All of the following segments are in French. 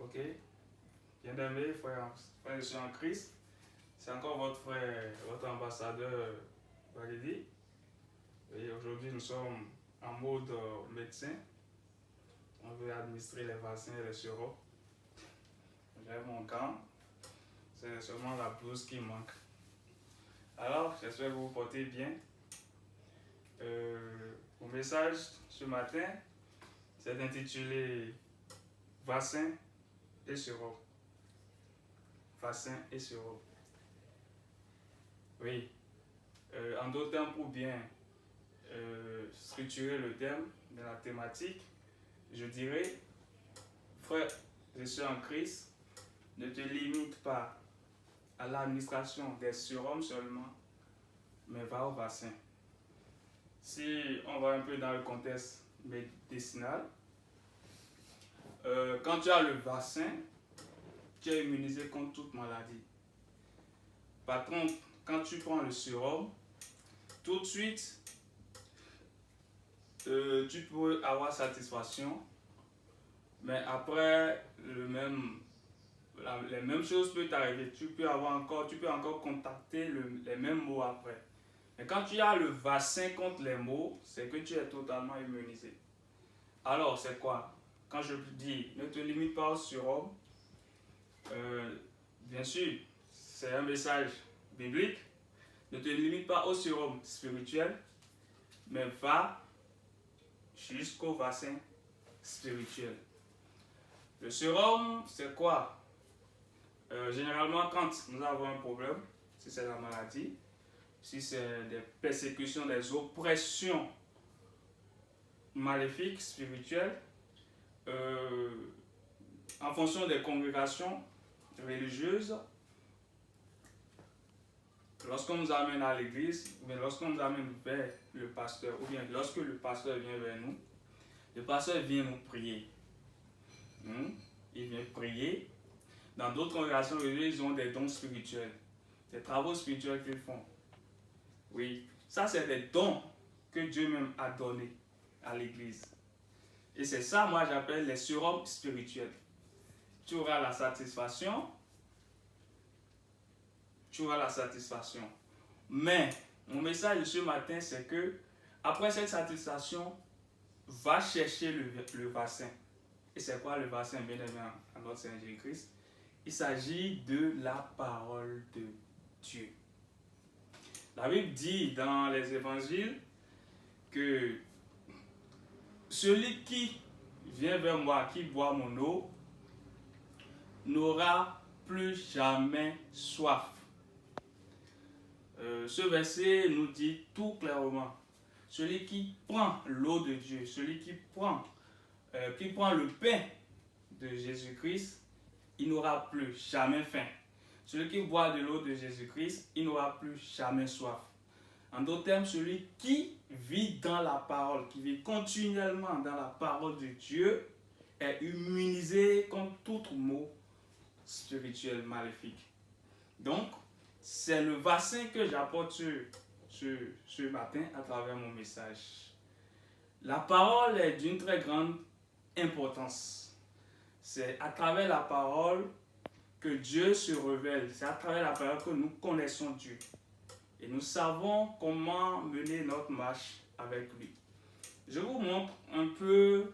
Ok. Bien-aimés, frères et sœurs en Christ, c'est encore votre frère, votre ambassadeur Valérie. Et aujourd'hui, nous sommes en mode médecin. On veut administrer les vaccins et les sirop. J'ai mon gant. C'est seulement la blouse qui manque. Alors, j'espère que vous vous portez bien. Mon message ce matin, c'est intitulé Vaccin et sirop. Vaccin et sirop. Oui. En d'autres termes, pour bien structurer le thème de la thématique, je dirais, frère et sœurs en Christ, ne te limite pas à l'administration des sérums seulement, mais va au vaccin. Si on va un peu dans le contexte médicinal, quand tu as le vaccin, tu es immunisé contre toute maladie. Par contre, quand tu prends le sérum, tout de suite, tu peux avoir satisfaction, mais après, les mêmes choses peuvent t'arriver. Tu peux encore contacter les mêmes maux après. Mais quand tu as le vaccin contre les maux, c'est que tu es totalement immunisé. Alors, c'est quoi? Quand je dis ne te limite pas au sérum, bien sûr, c'est un message biblique. Ne te limite pas au sérum spirituel, mais va jusqu'au vaccin spirituel. Le sérum, c'est quoi? Généralement, quand nous avons un problème, si c'est la maladie, si c'est des persécutions, des oppressions maléfiques, spirituelles, en fonction des congrégations religieuses, lorsqu'on nous amène à l'église, ou bien lorsqu'on nous amène vers le pasteur, ou bien lorsque le pasteur vient vers nous, le pasteur vient nous prier. Il vient prier. Dans d'autres congrégations religieuses, ils ont des dons spirituels, des travaux spirituels qu'ils font. Oui, ça c'est des dons que Dieu même a donnés à l'église. Et c'est ça, moi j'appelle les sérums spirituels. Tu auras la satisfaction. Tu auras la satisfaction. Mais, mon message de ce matin, c'est que, après cette satisfaction, va chercher le vaccin. Et c'est quoi le vaccin, bien aimé à notre Seigneur Jésus-Christ? Il s'agit de la parole de Dieu. La Bible dit dans les évangiles que celui qui vient vers moi, qui boit mon eau, n'aura plus jamais soif. Ce verset nous dit tout clairement. Celui qui prend l'eau de Dieu, celui qui prend le pain de Jésus-Christ, il n'aura plus jamais faim. Celui qui boit de l'eau de Jésus-Christ, il n'aura plus jamais soif. En d'autres termes, celui qui vit dans la parole, qui vit continuellement dans la parole de Dieu, est immunisé contre tout mot spirituel maléfique. Donc, c'est le vaccin que j'apporte ce matin à travers mon message. La parole est d'une très grande importance. C'est à travers la parole que Dieu se révèle. C'est à travers la parole que nous connaissons Dieu. Et nous savons comment mener notre marche avec lui. Je vous montre un peu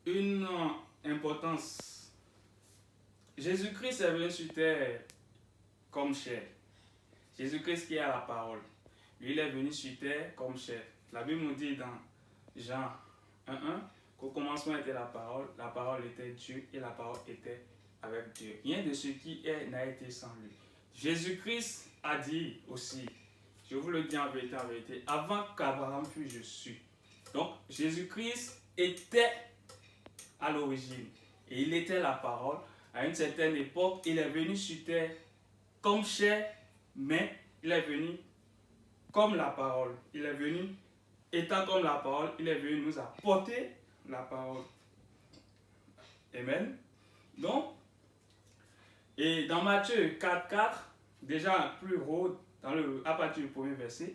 une importance. Jésus-Christ est venu sur terre comme chair. Jésus-Christ qui a la parole. Lui, il est venu sur terre comme chair. La Bible nous dit dans Jean 1:1 qu'au commencement était la parole était Dieu et la parole était avec Dieu. Rien de ce qui est n'a été sans lui. Jésus-Christ a dit aussi, je vous le dis en vérité, avant qu'Abraham fût, je suis. Donc, Jésus-Christ était à l'origine et il était la parole. À une certaine époque, il est venu sur terre comme chair, mais il est venu comme la parole. Il est venu, étant comme la parole, il est venu nous apporter la parole. Amen. Donc, et dans Matthieu 4:4, déjà plus haut, à partir du premier verset,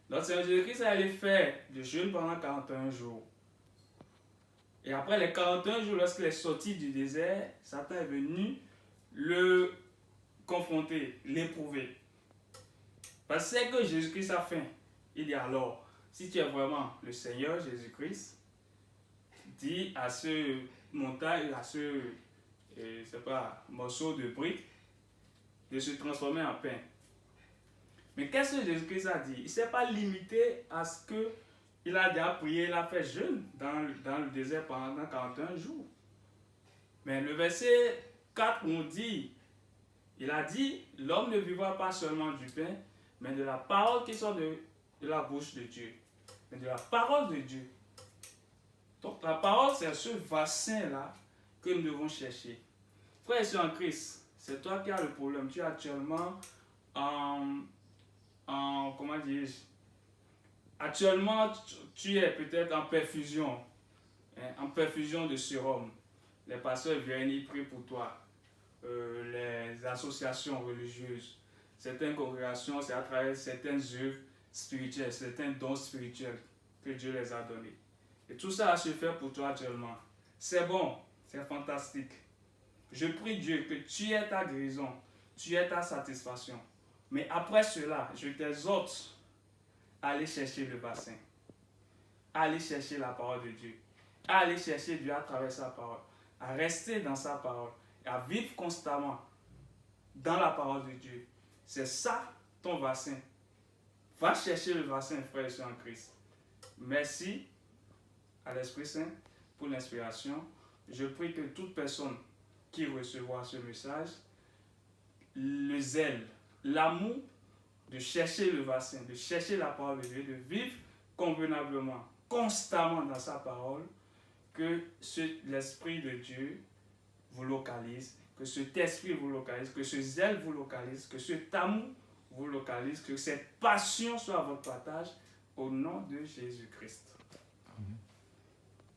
notre Seigneur Jésus-Christ allait faire du jeûne pendant 41 jours. Et après les 41 jours, lorsqu'il est sorti du désert, Satan est venu le confronter, l'éprouver. Parce que Jésus-Christ a faim. Il dit alors, si tu es vraiment le Seigneur Jésus-Christ, dis à ce montagne, à ce morceau de brique, de se transformer en pain. Mais qu'est-ce que Jésus-Christ a dit? Il ne s'est pas limité à ce qu'il a déjà prié, il a fait jeûne dans le désert pendant 41 jours. Mais le verset 4 nous dit, il a dit, l'homme ne vivra pas seulement du pain, mais de la parole qui sort de la bouche de Dieu. Mais de la parole de Dieu. Donc la parole, c'est ce vaccin-là que nous devons chercher. Frère et sœur en Christ, c'est toi qui as le problème. Tu es actuellement comment dire, actuellement tu es peut-être en perfusion de sérum. Les pasteurs viennent, ils prient pour toi. Les associations religieuses, certaines congrégations, c'est à travers certaines œuvres spirituelles, certains dons spirituels que Dieu les a donnés. Et tout ça se fait pour toi actuellement. C'est bon, c'est fantastique. Je prie Dieu que tu aies ta guérison, tu aies ta satisfaction. Mais après cela, je t'exhorte à aller chercher le bassin, à aller chercher la parole de Dieu, à aller chercher Dieu à travers sa parole, à rester dans sa parole, à vivre constamment dans la parole de Dieu. C'est ça ton bassin. Va chercher le bassin, frère et sœur en Christ. Merci à l'Esprit Saint pour l'inspiration. Je prie que toute personne qui recevra ce message, le zèle, l'amour de chercher le bassin, de chercher la parole de Dieu, de vivre convenablement, constamment dans sa parole, que l'Esprit de Dieu vous localise, que cet esprit vous localise, que ce zèle vous localise, que cet amour vous localise, que cette passion soit votre partage au nom de Jésus-Christ. Amen.